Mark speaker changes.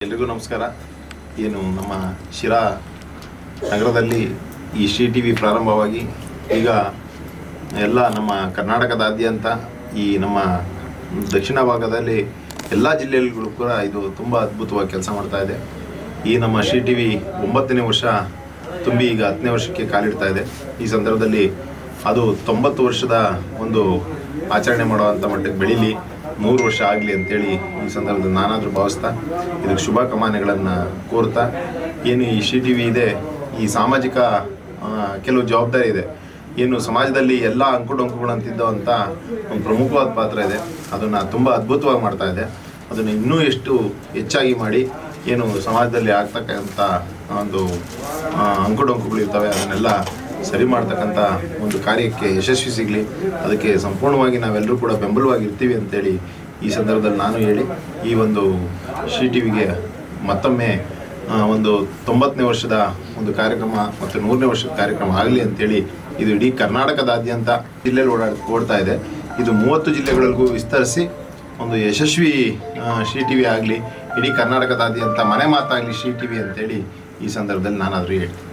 Speaker 1: ಎಲ್ರಿಗೂ ನಮಸ್ಕಾರ. ಏನು ನಮ್ಮ ಶಿರಾ ನಗರದಲ್ಲಿ ಈ ಶ್ರೀ ಟಿ ವಿ ಪ್ರಾರಂಭವಾಗಿ ಈಗ ಎಲ್ಲ ನಮ್ಮ ಕರ್ನಾಟಕದಾದ್ಯಂತ ಈ ನಮ್ಮ ದಕ್ಷಿಣ ಭಾಗದಲ್ಲಿ ಎಲ್ಲ ಜಿಲ್ಲೆಗಳಿಗೂ ಕೂಡ ಇದು ತುಂಬ ಅದ್ಭುತವಾಗಿ ಕೆಲಸ ಮಾಡ್ತಾ ಇದೆ. ಈ ನಮ್ಮ ಶ್ರೀ ಟಿ ವಿ 9ನೇ ವರ್ಷ ತುಂಬಿ ಈಗ 10ನೇ ವರ್ಷಕ್ಕೆ ಕಾಲಿಡ್ತಾ ಇದೆ. ಈ ಸಂದರ್ಭದಲ್ಲಿ ಅದು 90 ವರ್ಷದ ಒಂದು ಆಚರಣೆ ಮಾಡುವಂಥ ಮಟ್ಟಕ್ಕೆ ಬೆಳೀಲಿ, 100 ವರ್ಷ ಆಗಲಿ ಅಂತೇಳಿ ಈ ಸಂದರ್ಭದಲ್ಲಿ ನಾನಾದರೂ ಭಾವಿಸ್ತಾ ಇದಕ್ಕೆ ಶುಭ ಕಾಮನೆಗಳನ್ನು ಕೋರ್ತಾ, ಏನು ಈ ಶ್ರೀ ಟಿ ವಿ ಇದೆ, ಈ ಸಾಮಾಜಿಕ ಕೆಲವು ಜವಾಬ್ದಾರಿ ಇದೆ. ಏನು ಸಮಾಜದಲ್ಲಿ ಎಲ್ಲ ಅಂಕುಡೊಂಕುಗಳಂತಿದ್ದವಂಥ ಒಂದು ಪ್ರಮುಖವಾದ ಪಾತ್ರ ಇದೆ. ಅದನ್ನು ತುಂಬ ಅದ್ಭುತವಾಗಿ ಮಾಡ್ತಾ ಇದೆ. ಅದನ್ನು ಇನ್ನೂ ಎಷ್ಟು ಹೆಚ್ಚಾಗಿ ಮಾಡಿ ಏನು ಸಮಾಜದಲ್ಲಿ ಆಗ್ತಕ್ಕಂಥ ಒಂದು ಅಂಕುಡೊಂಕುಗಳು ಇರ್ತವೆ ಅದನ್ನೆಲ್ಲ ಸರಿ ಮಾಡ್ತಕ್ಕಂಥ ಒಂದು ಕಾರ್ಯಕ್ಕೆ ಯಶಸ್ವಿ ಸಿಗಲಿ, ಅದಕ್ಕೆ ಸಂಪೂರ್ಣವಾಗಿ ನಾವೆಲ್ಲರೂ ಕೂಡ ಬೆಂಬಲವಾಗಿರ್ತೀವಿ ಅಂತೇಳಿ ಈ ಸಂದರ್ಭದಲ್ಲಿ ನಾನು ಹೇಳಿ, ಈ ಒಂದು ಶ್ರೀ ಟಿ ವಿಗೆ ಮತ್ತೊಮ್ಮೆ ಒಂದು 90ನೇ ವರ್ಷದ ಒಂದು ಕಾರ್ಯಕ್ರಮ ಮತ್ತು 100ನೇ ವರ್ಷದ ಕಾರ್ಯಕ್ರಮ ಆಗಲಿ ಅಂತೇಳಿ ಇದು ಇಡೀ ಕರ್ನಾಟಕದಾದ್ಯಂತ ಜಿಲ್ಲೆಯಲ್ಲಿ ಓಡ್ತಾ ಇದೆ. ಇದು 30 ಜಿಲ್ಲೆಗಳಿಗೂ ವಿಸ್ತರಿಸಿ ಒಂದು ಯಶಸ್ವಿ ಶ್ರೀ ಟಿ ವಿ ಆಗಲಿ, ಇಡೀ ಕರ್ನಾಟಕದಾದ್ಯಂತ ಮನೆ ಮಾತಾಗಲಿ ಶ್ರೀ ಟಿ ವಿ ಅಂತೇಳಿ ಈ ಸಂದರ್ಭದಲ್ಲಿ ನಾನಾದರೂ ಹೇಳ್ತೀನಿ.